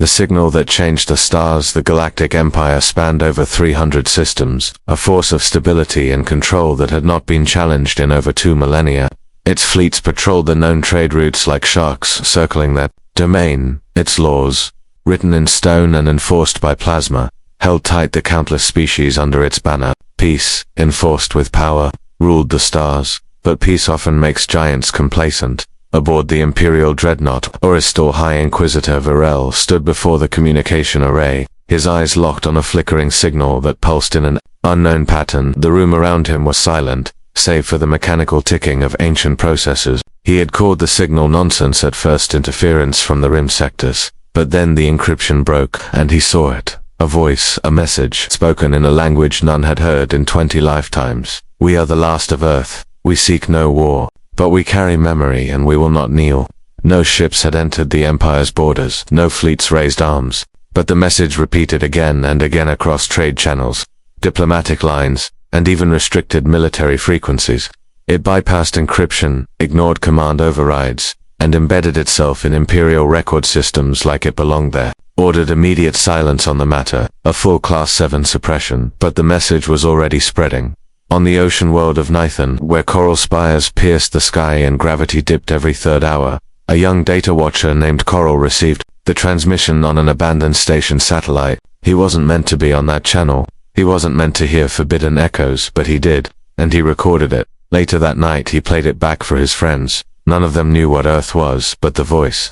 The signal that changed the stars. The Galactic Empire spanned over 300 systems, a force of stability and control that had not been challenged in over 2 millennia. Its fleets patrolled the known trade routes like sharks, circling their domain. Its laws, written in stone and enforced by plasma, held tight the countless species under its banner. Peace, enforced with power, ruled the stars, but peace often makes giants complacent. Aboard the Imperial Dreadnought, Oristor High Inquisitor Varel stood before the communication array, his eyes locked on a flickering signal that pulsed in an unknown pattern. The room around him was silent, save for the mechanical ticking of ancient processors. He had called the signal nonsense at first, interference from the rim sectors, but then the encryption broke, and he saw it. A voice, a message, spoken in a language none had heard in 20 lifetimes. We are the last of Earth. We seek no war, but we carry memory, and we will not kneel. No ships had entered the Empire's borders, no fleets raised arms, but the message repeated again and again across trade channels, diplomatic lines, and even restricted military frequencies. It bypassed encryption, ignored command overrides, and embedded itself in Imperial record systems like it belonged there. Ordered immediate silence on the matter, a full Class 7 suppression, but the message was already spreading. On the ocean world of Nithan, where coral spires pierced the sky and gravity dipped every third hour, a young data watcher named Coral received the transmission on an abandoned station satellite. He wasn't meant to be on that channel. He wasn't meant to hear forbidden echoes, but he did, and he recorded it. Later that night he played it back for his friends. None of them knew what Earth was, but the voice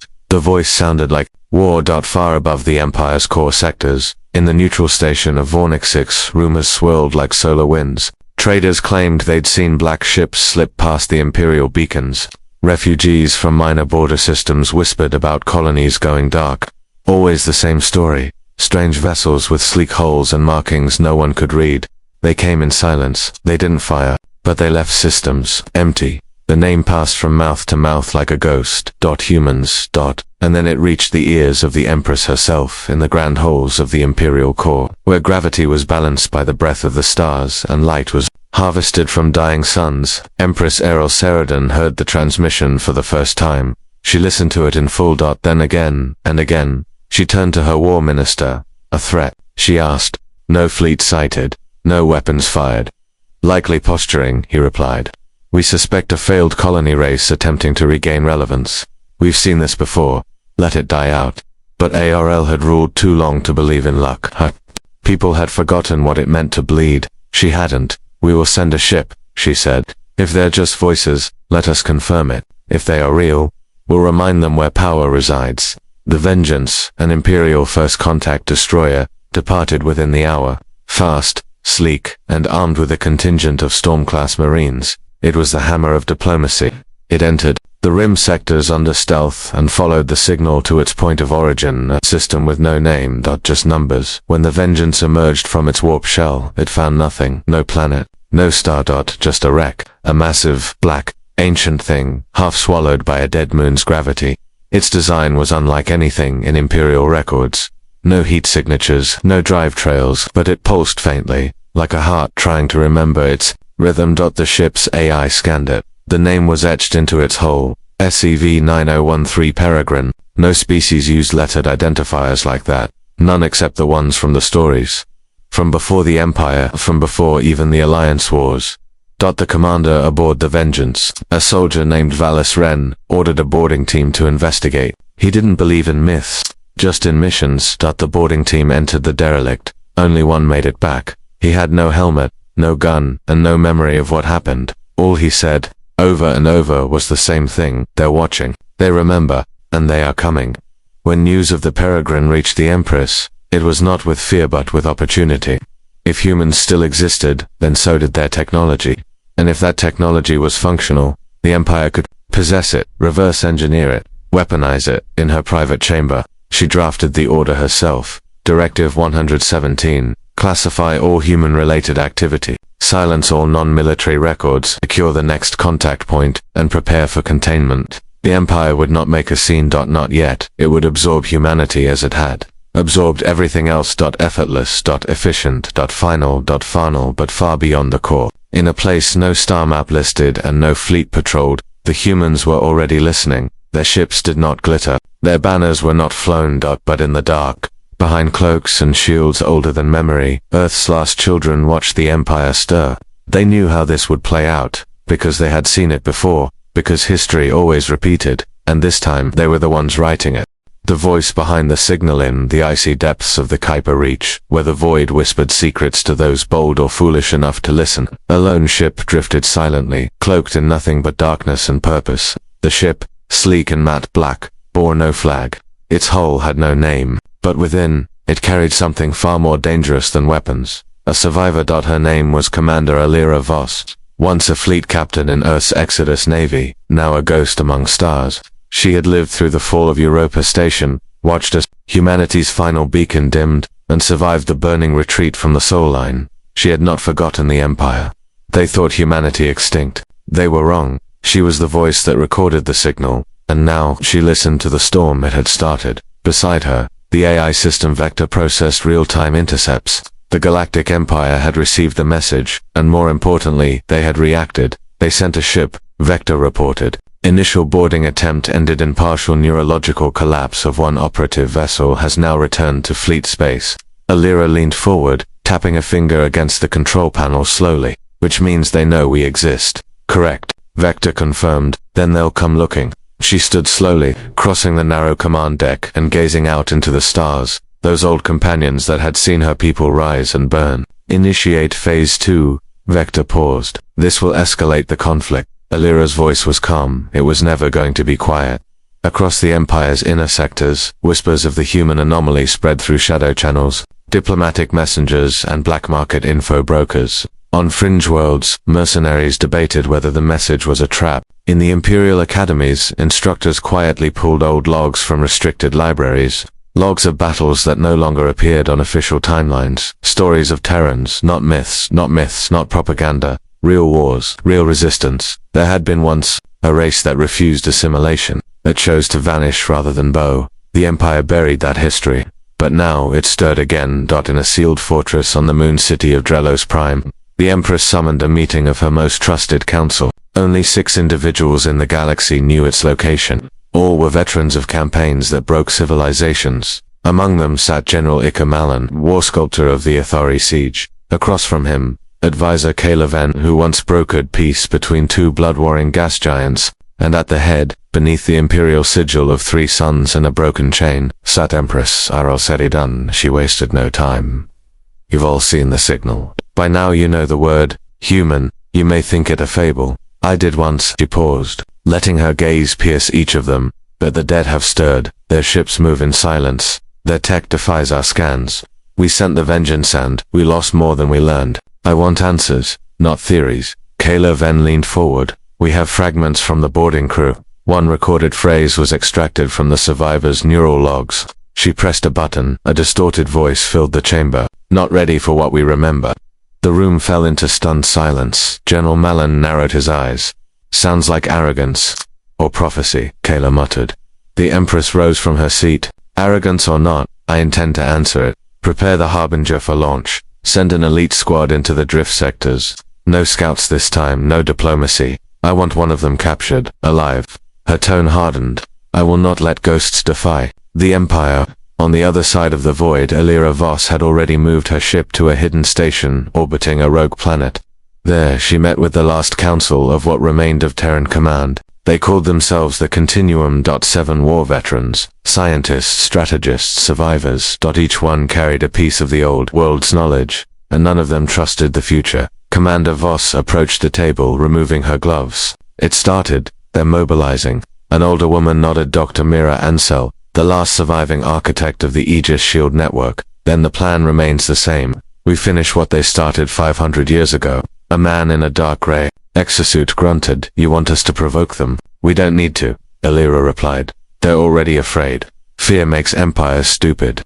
sounded like war. Far above the Empire's core sectors, in the neutral station of Vornix 6, rumors swirled like solar winds. Traders claimed they'd seen black ships slip past the Imperial beacons. Refugees from minor border systems whispered about colonies going dark. Always the same story. Strange vessels with sleek hulls and markings no one could read. They came in silence. They didn't fire, but they left systems empty. The name passed from mouth to mouth like a ghost. Humans. And then it reached the ears of the Empress herself in the grand halls of the Imperial core, where gravity was balanced by the breath of the stars and light was harvested from dying suns. Empress Errol Seridan heard the transmission for the first time. She listened to it in full. Then again and again, she turned to her war minister. A threat, she asked. No fleet sighted. No weapons fired. Likely posturing, he replied. We suspect a failed colony race attempting to regain relevance. We've seen this before. Let it die out. But ARL had ruled too long to believe in luck. Her people had forgotten what it meant to bleed. She hadn't. We will send a ship, she said. If they're just voices, let us confirm it. If they are real, we'll remind them where power resides. The Vengeance, an Imperial First Contact destroyer, departed within the hour. Fast, sleek, and armed with a contingent of Storm-class Marines. It was the hammer of diplomacy. It entered the rim sectors under stealth and followed the signal to its point of origin, a system with no name, just numbers. When the Vengeance emerged from its warp shell, it found nothing, no planet, no star, just a wreck, a massive, black, ancient thing, half swallowed by a dead moon's gravity. Its design was unlike anything in Imperial records. No heat signatures, no drive trails, but it pulsed faintly, like a heart trying to remember its rhythm. The ship's AI scanned it. The name was etched into its hull, SCV-9013 Peregrine. No species used lettered identifiers like that, none except the ones from the stories. From before the Empire, from before even the Alliance Wars. The commander aboard the Vengeance, a soldier named Valus Wren, ordered a boarding team to investigate. He didn't believe in myths, just in missions. The boarding team entered the derelict. Only one made it back. He had no helmet, no gun, and no memory of what happened. All he said, over and over, was the same thing. They're watching, they remember, and they are coming. When news of the Peregrine reached the Empress, it was not with fear but with opportunity. If humans still existed, then so did their technology. And if that technology was functional, the Empire could possess it, reverse engineer it, weaponize it. In her private chamber, she drafted the order herself. Directive 117. Classify all human-related activity. Silence all non-military records. Secure the next contact point, and prepare for containment. The Empire would not make a scene. Not yet. It would absorb humanity as it had absorbed everything else. Effortless. Efficient. Final. But far beyond the core. In a place no star map listed and no fleet patrolled, the humans were already listening. Their ships did not glitter. Their banners were not flown up but in the dark. Behind cloaks and shields older than memory, Earth's last children watched the Empire stir. They knew how this would play out, because they had seen it before, because history always repeated, and this time they were the ones writing it. The voice behind the signal in the icy depths of the Kuiper Reach, where the void whispered secrets to those bold or foolish enough to listen. A lone ship drifted silently, cloaked in nothing but darkness and purpose. The ship, sleek and matte black, bore no flag. Its hull had no name, but within, it carried something far more dangerous than weapons. A survivor. Her name was Commander Alira Voss, once a fleet captain in Earth's Exodus Navy, now a ghost among stars. She had lived through the fall of Europa Station, watched as humanity's final beacon dimmed, and survived the burning retreat from the Soul Line. She had not forgotten the Empire. They thought humanity extinct. They were wrong. She was the voice that recorded the signal, and now she listened to the storm it had started. Beside her, the AI system Vector processed real-time intercepts. The Galactic Empire had received the message, and more importantly, they had reacted. They sent a ship, Vector reported. Initial boarding attempt ended in partial neurological collapse of one operative vessel has now returned to fleet space. Alira leaned forward, tapping a finger against the control panel slowly, which means they know we exist. Correct. Vector confirmed, then they'll come looking. She stood slowly, crossing the narrow command deck and gazing out into the stars, those old companions that had seen her people rise and burn. Initiate Phase 2. Vector paused. This will escalate the conflict. Alira's voice was calm. It was never going to be quiet. Across the Empire's inner sectors, whispers of the human anomaly spread through shadow channels, diplomatic messengers and black market info brokers. On fringe worlds, mercenaries debated whether the message was a trap. In the Imperial academies, instructors quietly pulled old logs from restricted libraries. Logs of battles that no longer appeared on official timelines. Stories of Terrans, not myths, not propaganda. Real wars, real resistance. There had been once a race that refused assimilation, that chose to vanish rather than bow. The Empire buried that history, but now it stirred again. In a sealed fortress on the moon city of Drelos Prime, the Empress summoned a meeting of her most trusted council. Only 6 individuals in the galaxy knew its location. All were veterans of campaigns that broke civilizations. Among them sat General Iker Malin, war sculptor of the Athari siege. Across from him, advisor Kayla Ven, who once brokered peace between 2 blood-warring gas giants, and at the head, beneath the imperial sigil of 3 suns and a broken chain, sat Empress Aral Seridan. She wasted no time. You've all seen the signal. By now you know the word, human. You may think it a fable. I did once. She paused, letting her gaze pierce each of them. But the dead have stirred. Their ships move in silence. Their tech defies our scans. We sent the vengeance and we lost more than we learned. I want answers, not theories. Kayla Ven leaned forward. We have fragments from the boarding crew. One recorded phrase was extracted from the survivors' neural logs. She pressed a button. A distorted voice filled the chamber. Not ready for what we remember. The room fell into stunned silence. General Malin narrowed his eyes. Sounds like arrogance. Or prophecy, Kayla muttered. The Empress rose from her seat. Arrogance or not, I intend to answer it. Prepare the Harbinger for launch. Send an elite squad into the drift sectors. No scouts this time, no diplomacy. I want one of them captured, alive. Her tone hardened. I will not let ghosts defy the Empire. On the other side of the void, Alira Voss had already moved her ship to a hidden station orbiting a rogue planet. There, she met with the last council of what remained of Terran command. They called themselves the Continuum. 7 war veterans, scientists, strategists, survivors. Each one carried a piece of the old world's knowledge, and none of them trusted the future. Commander Voss approached the table, removing her gloves. It started. They're mobilizing. An older woman nodded. Dr. Mira Ansel, the last surviving architect of the Aegis Shield network. Then the plan remains the same. We finish what they started 500 years ago. A man in a dark gray exosuit grunted. You want us to provoke them? We don't need to, Alira replied. They're already afraid. Fear makes empires stupid.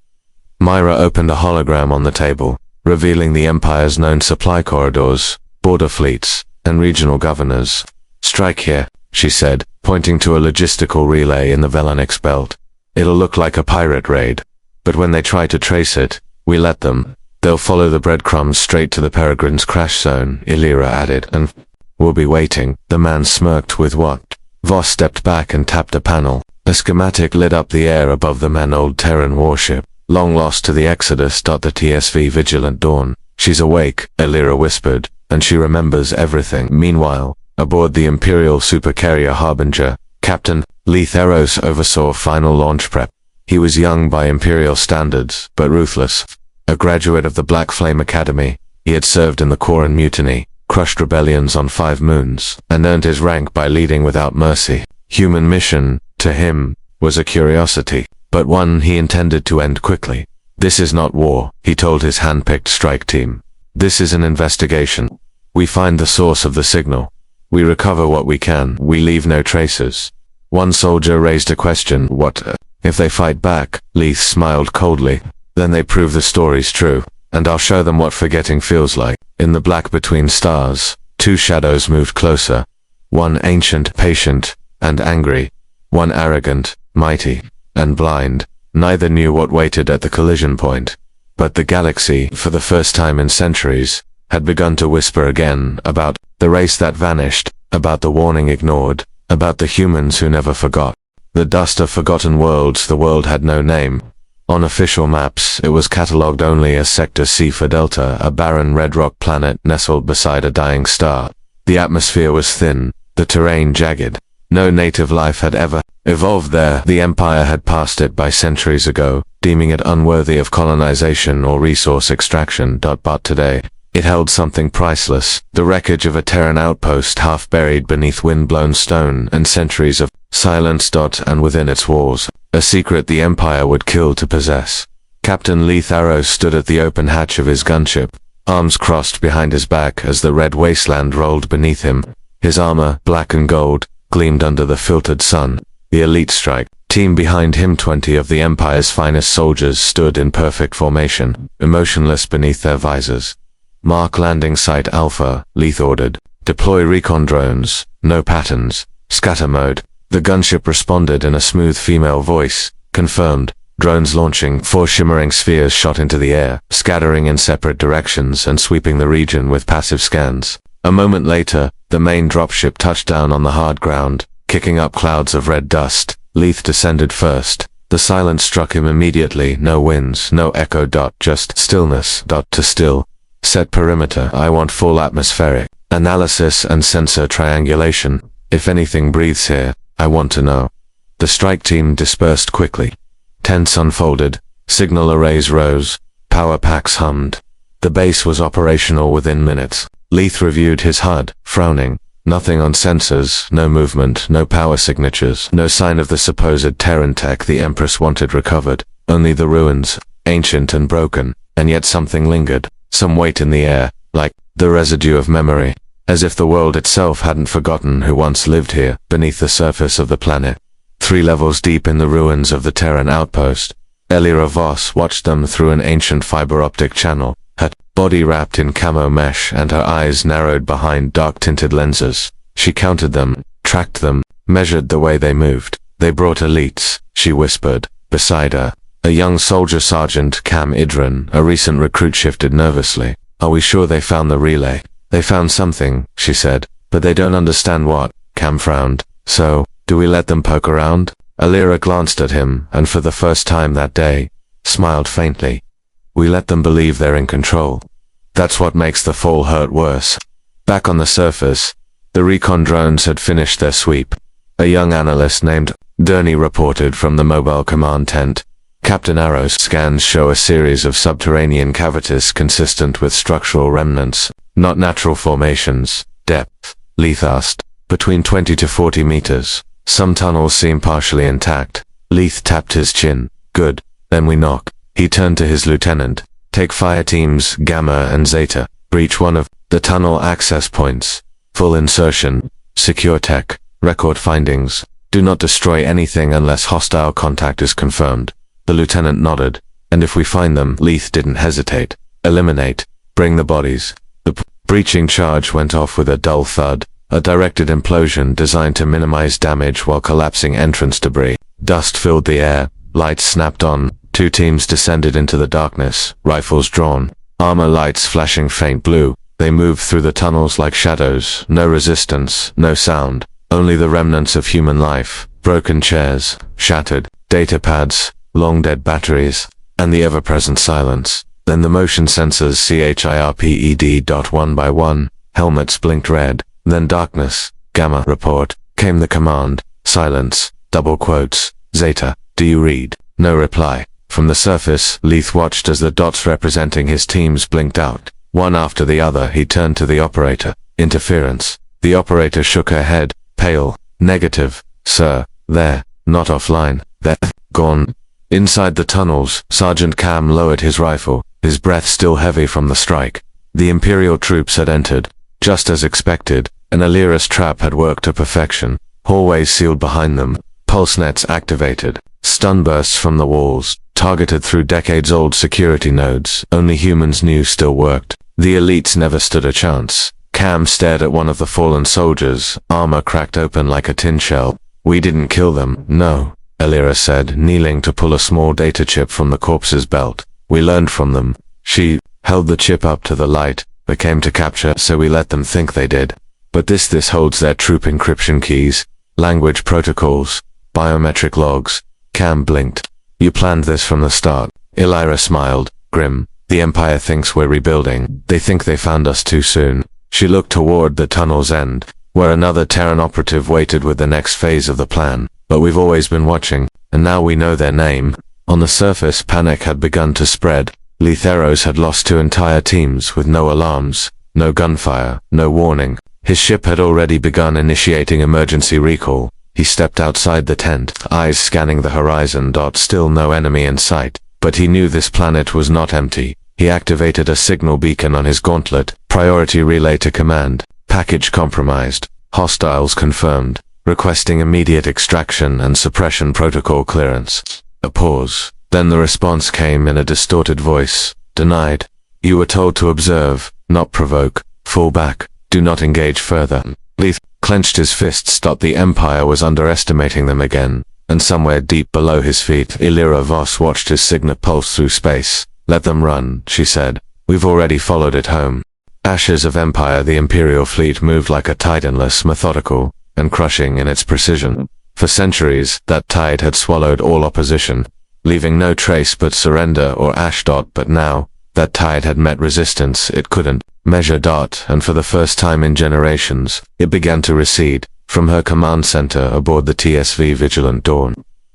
Myra opened a hologram on the table, revealing the Empire's known supply corridors, border fleets, and regional governors. Strike here, she said, pointing to a logistical relay in the Velanix belt. It'll look like a pirate raid. But when they try to trace it, we let them. They'll follow the breadcrumbs straight to the Peregrine's crash zone, Alira added, and we'll be waiting. The man smirked. With what? Voss stepped back and tapped a panel. A schematic lit up the air above the man-old Terran warship. Long lost to the Exodus. The TSV Vigilant Dawn. She's awake, Elira whispered, and she remembers everything. Meanwhile, aboard the Imperial supercarrier Harbinger, Captain Leith Eros oversaw final launch prep. He was young by Imperial standards, but ruthless. A graduate of the Black Flame Academy, he had served in the Coran Mutiny, crushed rebellions on 5 moons, and earned his rank by leading without mercy. Human mission, to him, was a curiosity, but one he intended to end quickly. This is not war, he told his hand-picked strike team. This is an investigation. We find the source of the signal. We recover what we can. We leave no traces. One soldier raised a question. What if they fight back? Leith smiled coldly. Then they prove the story's true, and I'll show them what forgetting feels like. In the black between stars, 2 shadows moved closer. One ancient, patient, and angry. One arrogant, mighty, and blind. Neither knew what waited at the collision point. But the galaxy, for the first time in centuries, had begun to whisper again about the race that vanished, about the warning ignored, about the humans who never forgot. The dust of forgotten worlds. The world had no name. On official maps, it was catalogued only as Sector C for Delta, a barren red rock planet nestled beside a dying star. The atmosphere was thin, the terrain jagged. No native life had ever evolved there. The Empire had passed it by centuries ago, deeming it unworthy of colonization or resource extraction. But today, it held something priceless, the wreckage of a Terran outpost half buried beneath wind-blown stone and centuries of silence. And within its walls, a secret the Empire would kill to possess. Captain Leith Eros stood at the open hatch of his gunship, arms crossed behind his back as the red wasteland rolled beneath him. His armor, black and gold, gleamed under the filtered sun. The elite strike team behind him, 20 of the Empire's finest soldiers, stood in perfect formation, emotionless beneath their visors. Mark landing site Alpha, Leith ordered. Deploy recon drones, no patterns, scatter mode. The gunship responded in a smooth female voice. Confirmed. Drones launching. 4 shimmering spheres shot into the air, scattering in separate directions and sweeping the region with passive scans. A moment later, the main dropship touched down on the hard ground, kicking up clouds of red dust. Leith descended first. The silence struck him immediately. No winds, no echo. Just stillness. To still. Set perimeter. I want full atmospheric analysis and sensor triangulation. If anything breathes here, I want to know. The strike team dispersed quickly. Tents unfolded. Signal arrays rose. Power packs hummed. The base was operational within minutes. Leith reviewed his HUD, frowning. Nothing on sensors, no movement, no power signatures, no sign of the supposed Terran tech the Empress wanted recovered. Only the ruins, ancient and broken, and yet something lingered. Some weight in the air, like the residue of memory. As if the world itself hadn't forgotten who once lived here, beneath the surface of the planet. 3 levels deep in the ruins of the Terran outpost, Elira Voss watched them through an ancient fiber-optic channel, her body wrapped in camo mesh and her eyes narrowed behind dark-tinted lenses. She counted them, tracked them, measured the way they moved. They brought elites, she whispered. Beside her, a young soldier sergeant, Cam Idran, a recent recruit, shifted nervously. Are we sure they found the relay? They found something, she said, but they don't understand what. Cam frowned. So, do we let them poke around? Elira glanced at him, and for the first time that day, smiled faintly. We let them believe they're in control. That's what makes the fall hurt worse. Back on the surface, the recon drones had finished their sweep. A young analyst named Durney reported from the mobile command tent. Captain Arrow's scans show a series of subterranean cavities consistent with structural remnants, not natural formations. Depth, Leith asked. Between 20 to 40 meters. Some tunnels seem partially intact. Leith tapped his chin. Good. Then we knock. He turned to his lieutenant. Take fire teams Gamma and Zeta. Breach one of the tunnel access points. Full insertion. Secure tech. Record findings. Do not destroy anything unless hostile contact is confirmed. The lieutenant nodded. And if we find them, Leith didn't hesitate. Eliminate. Bring the bodies. The breaching charge went off with a dull thud. A directed implosion designed to minimize damage while collapsing entrance debris. Dust filled the air. Lights snapped on. 2 teams descended into the darkness, rifles drawn. Armor lights flashing faint blue. They moved through the tunnels like shadows. No resistance, no sound. Only the remnants of human life, broken chairs, shattered data pads, long dead batteries, and the ever-present silence. Then the motion sensors CHIRPED. One by one, helmets blinked red. Then darkness. Gamma report. Came the command. Silence. Double quotes. Zeta, do you read? No reply. From the surface, Leith watched as the dots representing his teams blinked out. One after the other, he turned to the operator. Interference. The operator shook her head. Pale. Negative. Sir. There. Not offline. They're gone. Inside the tunnels, Sergeant Cam lowered his rifle, his breath still heavy from the strike. The Imperial troops had entered. Just as expected, an Alira's trap had worked to perfection. Hallways sealed behind them. Pulse nets activated. Stun bursts from the walls, targeted through decades-old security nodes only humans knew still worked. The elites never stood a chance. Cam stared at one of the fallen soldiers, armor cracked open like a tin shell. We didn't kill them, no, Alira said, kneeling to pull a small data chip from the corpse's belt. We learned from them. She held the chip up to the light. They came to capture, so we let them think they did. But this holds their troop encryption keys, language protocols, biometric logs. Cam blinked. You planned this from the start. Elira smiled, grim. The Empire thinks we're rebuilding. They think they found us too soon. She looked toward the tunnel's end, where another Terran operative waited with the next phase of the plan. But we've always been watching, and now we know their name. On the surface, panic had begun to spread. Letheros had lost 2 entire teams with no alarms, no gunfire, no warning. His ship had already begun initiating emergency recall. He stepped outside the tent, eyes scanning the horizon. Still no enemy in sight. But he knew this planet was not empty. He activated a signal beacon on his gauntlet. Priority relay to command. Package compromised. Hostiles confirmed. Requesting immediate extraction and suppression protocol clearance. A pause. Then the response came in a distorted voice. Denied. You were told to observe, not provoke. Fall back. Do not engage further. Leith clenched his fists. The Empire was underestimating them again. And somewhere deep below his feet, Elira Voss watched his signet pulse through space. Let them run, she said. We've already followed it home. Ashes of Empire. The Imperial fleet moved like a titanless, methodical, and crushing in its precision. For centuries, that tide had swallowed all opposition, leaving no trace but surrender or ash. But now, that tide had met resistance it couldn't measure. And for the first time in generations, it began to recede. From her command center aboard the TSV Vigilant Dawn,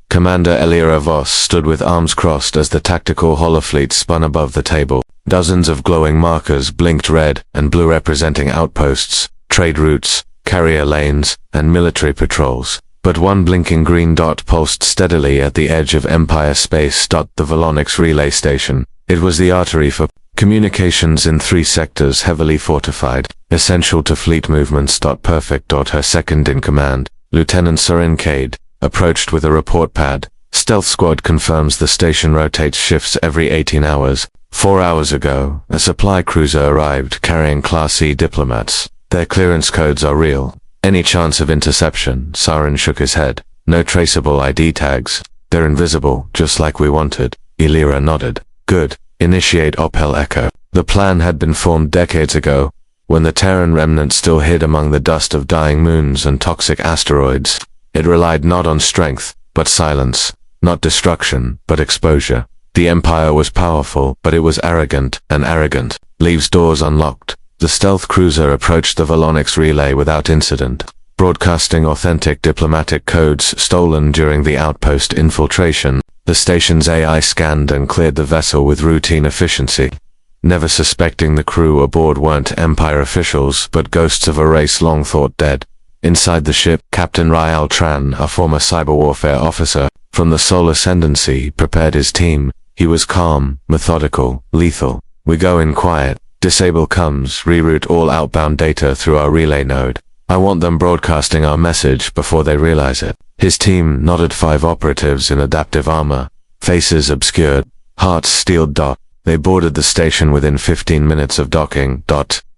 Commander Elira Voss stood with arms crossed as the tactical holofleet spun above the table. Dozens of glowing markers blinked red and blue representing outposts, trade routes, carrier lanes, and military patrols. But one blinking green dot pulsed steadily at the edge of Empire space. The Volonyx relay station. It was the artery for communications in 3 sectors heavily fortified, essential to fleet movements. Perfect. Her second in command, Lieutenant Sorin Cade, approached with a report pad. Stealth squad confirms the station rotates shifts every 18 hours. 4 hours ago, a supply cruiser arrived carrying Class E diplomats. Their clearance codes are real. Any chance of interception? Sorin shook his head. No traceable ID tags. They're invisible, just like we wanted. Elira nodded. Good. Initiate Opel Echo. The plan had been formed decades ago, when the Terran remnant still hid among the dust of dying moons and toxic asteroids. It relied not on strength, but silence. Not destruction, but exposure. The Empire was powerful, but it was arrogant, and arrogant leaves doors unlocked. The stealth cruiser approached the Volonyx relay without incident, broadcasting authentic diplomatic codes stolen during the outpost infiltration. The station's AI scanned and cleared the vessel with routine efficiency, never suspecting the crew aboard weren't Empire officials but ghosts of a race long thought dead. Inside the ship, Captain Rael Tran, a former cyber warfare officer from the Sol Ascendancy, prepared his team. He was calm, methodical, lethal. We go in quiet. Disable comms, reroute all outbound data through our relay node. I want them broadcasting our message before they realize it. His team nodded. 5 operatives in adaptive armor, faces obscured, hearts steeled. They boarded the station within 15 minutes of docking.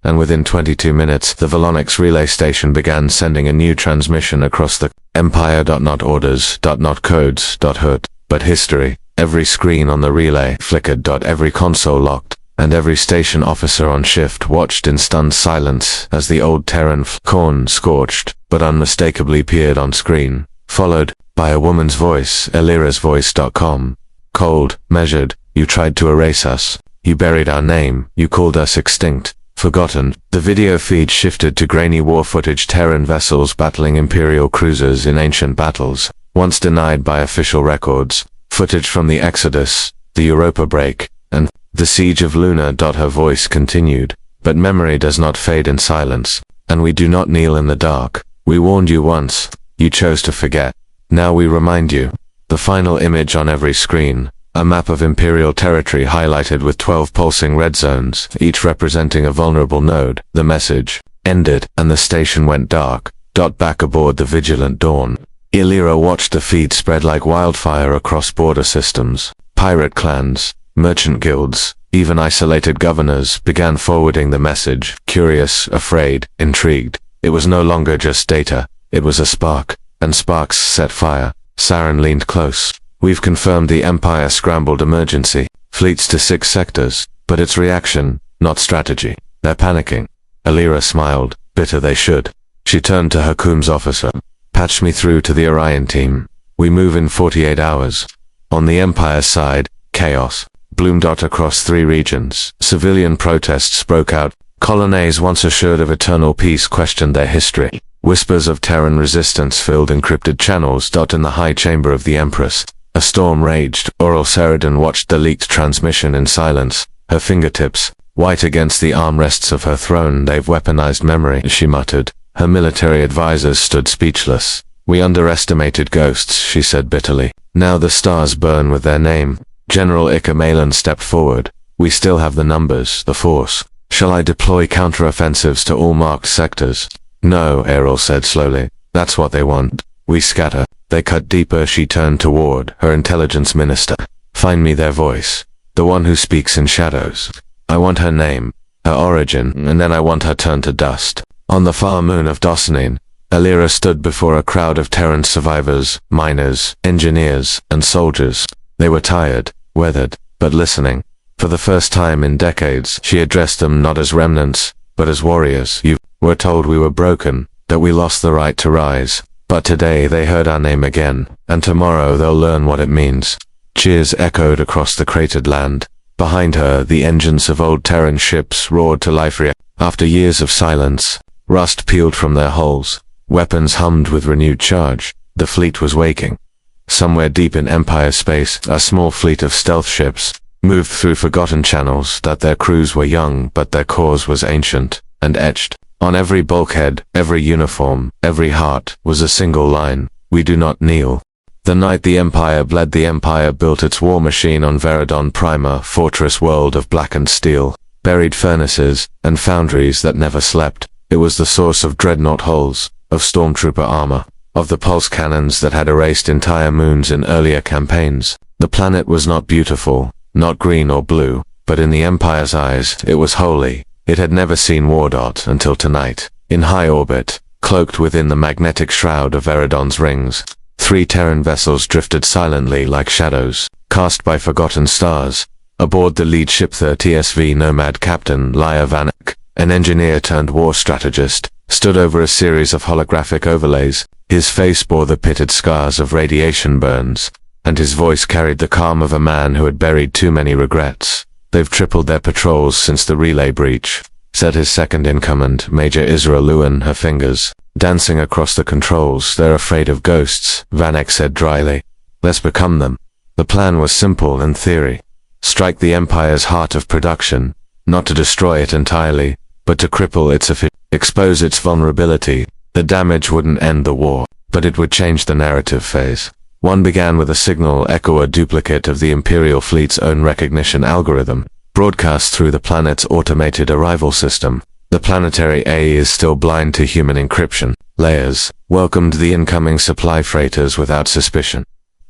And within 22 minutes, the Volonyx relay station began sending a new transmission across the Empire. Not orders, not codes, HUD, but history. Every screen on the relay flickered. Every console locked. and every station officer on shift watched in stunned silence as the old Terran corn-scorched, but unmistakably appeared on screen, followed by a woman's voice, elirasvoice.com. Cold, measured, you tried to erase us. You buried our name, you called us extinct, forgotten. The video feed shifted to grainy war footage, Terran vessels battling Imperial cruisers in ancient battles, once denied by official records, footage from the Exodus, the Europa break, and the siege of Luna. Her voice continued, but memory does not fade in silence, and we do not kneel in the dark. We warned you once, you chose to forget. Now we remind you. The final image on every screen, a map of Imperial territory highlighted with 12 pulsing red zones, each representing a vulnerable node. The message ended, and the station went dark. Back aboard the Vigilant Dawn. Illyra watched the feed spread like wildfire across border systems. Pirate clans, merchant guilds, even isolated governors began forwarding the message, curious, afraid, intrigued. It was no longer just data, it was a spark, and sparks set fire. Saren leaned close. We've confirmed the Empire scrambled emergency, fleets to 6 sectors, but it's reaction, not strategy. They're panicking. Illyra smiled, bitter they should. She turned to her Coombs officer. Patch me through to the Orion team. We move in 48 hours. On the Empire's side, chaos bloomed out across 3 regions. Civilian protests broke out. Colonnades once assured of eternal peace questioned their history. Whispers of Terran resistance filled encrypted channels. In the high chamber of the Empress, a storm raged. Oral Seridan watched the leaked transmission in silence, her fingertips white against the armrests of her throne. They've weaponized memory, she muttered. Her military advisors stood speechless. We underestimated ghosts, she said bitterly. Now the stars burn with their name. General Ika Malin stepped forward. We still have the numbers, the force. Shall I deploy counteroffensives to all marked sectors? No, Errol said slowly. That's what they want. We scatter. They cut deeper. She turned toward her intelligence minister. Find me their voice. The one who speaks in shadows. I want her name, her origin, and then I want her turned to dust. On the far moon of Dossanin, Illyra stood before a crowd of Terran survivors, miners, engineers, and soldiers. They were tired, weathered, but listening. For the first time in decades, she addressed them not as remnants, but as warriors. You were told we were broken, that we lost the right to rise. But today they heard our name again, and tomorrow they'll learn what it means. Cheers echoed across the cratered land. Behind her, the engines of old Terran ships roared to life. After years of silence, rust peeled from their hulls. Weapons hummed with renewed charge. The fleet was waking. Somewhere deep in Empire space, a small fleet of stealth ships moved through forgotten channels. That their crews were young, but their cause was ancient and etched. On every bulkhead, every uniform, every heart, was a single line. We do not kneel. The night the Empire bled, the Empire built its war machine on Veridon Prima, fortress world of blackened steel, buried furnaces, and foundries that never slept. It was the source of dreadnought hulls, of stormtrooper armor, of the pulse cannons that had erased entire moons in earlier campaigns. The planet was not beautiful, not green or blue, but in the Empire's eyes, it was holy. It had never seen war. Until tonight. In high orbit, cloaked within the magnetic shroud of Veridon's rings, 3 Terran vessels drifted silently like shadows, cast by forgotten stars. Aboard the lead ship, the TSV Nomad Captain Lya Vanek, an engineer turned war strategist, stood over a series of holographic overlays. His face bore the pitted scars of radiation burns, and his voice carried the calm of a man who had buried too many regrets. They've tripled their patrols since the relay breach, said his second-in-command, Major Israel Lewin, her fingers dancing across the controls. They're afraid of ghosts, Vanek said dryly. Let's become them. The plan was simple in theory. Strike the Empire's heart of production, not to destroy it entirely, but to cripple its expose its vulnerability. The damage wouldn't end the war, but it would change the narrative phase. One began with a signal echo, a duplicate of the Imperial fleet's own recognition algorithm, broadcast through the planet's automated arrival system. The planetary A is still blind to human encryption. Layers welcomed the incoming supply freighters without suspicion.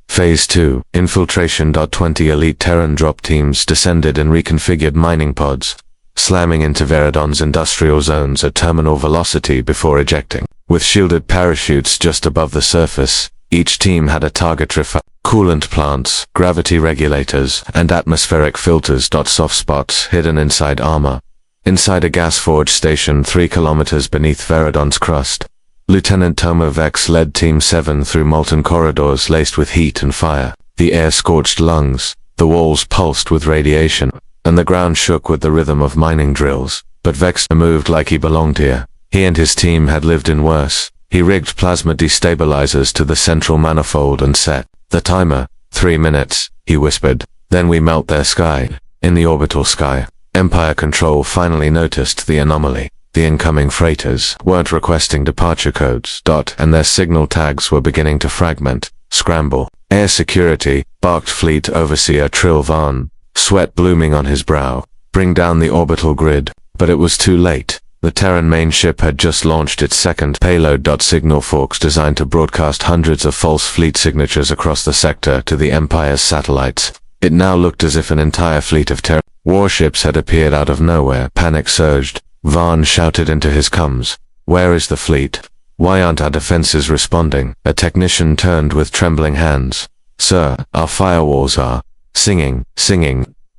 Phase 2, infiltration. 20 elite Terran drop teams descended in reconfigured mining pods, slamming into Veridon's industrial zones at terminal velocity before ejecting. With shielded parachutes just above the surface, Each team had a target refiner, coolant plants, gravity regulators, and atmospheric filters. Soft spots hidden inside armor. Inside a gas forge station 3 kilometers beneath Veridon's crust, Lieutenant Tomo Vex led Team 7 through molten corridors laced with heat and fire. The air scorched lungs, the walls pulsed with radiation, and the ground shook with the rhythm of mining drills. But Vex moved like he belonged here. He and his team had lived in worse. He rigged plasma destabilizers to the central manifold and set the timer. 3 minutes, he whispered. Then we melt their sky. In the orbital sky, Empire Control finally noticed the anomaly. The incoming freighters weren't requesting departure codes. And their signal tags were beginning to fragment, scramble. Air Security, barked Fleet Overseer Trill Vaughn, sweat blooming on his brow. Bring down the orbital grid. But it was too late. The Terran main ship had just launched its second payload. Signal forks designed to broadcast hundreds of false fleet signatures across the sector to the Empire's satellites. It now looked as if an entire fleet of Terran warships had appeared out of nowhere. Panic surged. Vaughn shouted into his comms. Where is the fleet? Why aren't our defenses responding? A technician turned with trembling hands. Sir, our firewalls are singing.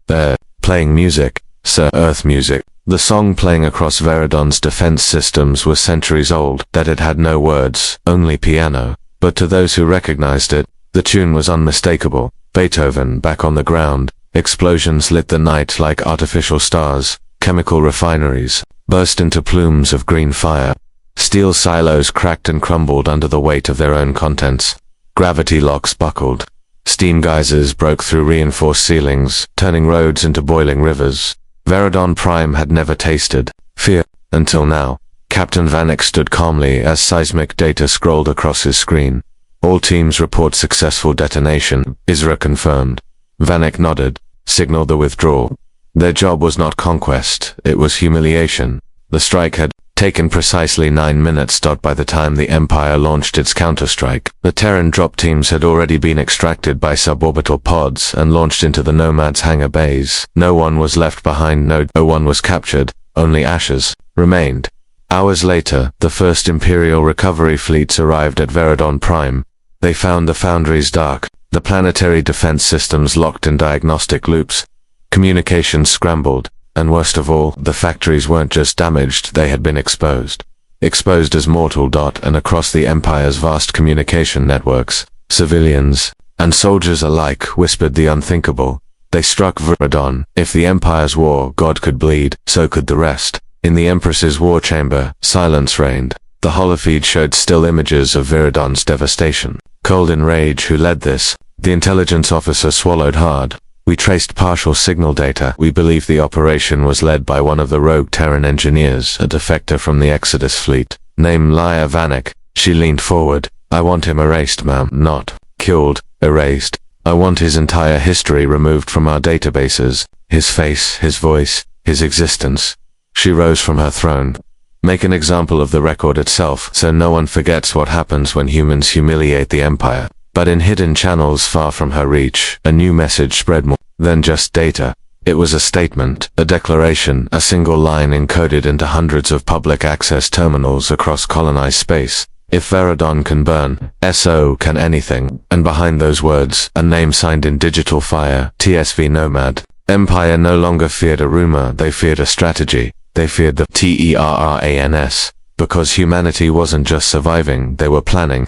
They're playing music, sir. Earth music. The song playing across Veridon's defense systems was centuries old, that it had no words, only piano. But to those who recognized it, the tune was unmistakable. Beethoven back on the ground. Explosions lit the night like artificial stars. Chemical refineries burst into plumes of green fire. Steel silos cracked and crumbled under the weight of their own contents. Gravity locks buckled. Steam geysers broke through reinforced ceilings, turning roads into boiling rivers. Veridon Prime had never tasted fear until now. Captain Vanek stood calmly as seismic data scrolled across his screen. All teams report successful detonation, Isra confirmed. Vanek nodded, signaled the withdrawal. Their job was not conquest, it was humiliation. The strike had taken precisely 9 minutes. By the time the Empire launched its counterstrike, the Terran drop teams had already been extracted by suborbital pods and launched into the Nomad's hangar bays. No one was left behind, no one was captured, only ashes remained. Hours later, the first Imperial recovery fleets arrived at Veridon Prime. They found the foundries dark, the planetary defense systems locked in diagnostic loops. Communications scrambled, and worst of all, the factories weren't just damaged, they had been exposed. Exposed as mortal. And across the Empire's vast communication networks, civilians and soldiers alike whispered the unthinkable. They struck Veridon. If the Empire's war god could bleed, so could the rest. In the Empress's war chamber, silence reigned. The holofeed showed still images of Veridon's devastation. Cold in rage, who led this? The intelligence officer swallowed hard. We traced partial signal data. We believe the operation was led by one of the rogue Terran engineers, a defector from the Exodus fleet. Name Laya Vanek. She leaned forward. I want him erased, ma'am. Not killed, erased. I want his entire history removed from our databases. His face, his voice, his existence. She rose from her throne. Make an example of the record itself, so no one forgets what happens when humans humiliate the Empire. But in hidden channels far from her reach, a new message spread more than just data. It was a statement, a declaration, a single line encoded into hundreds of public access terminals across colonized space. If Veridon can burn, so can anything. And behind those words, a name signed in digital fire, TSV Nomad. Empire no longer feared a rumor, they feared a strategy. They feared the TERRANS. Because humanity wasn't just surviving, they were planning.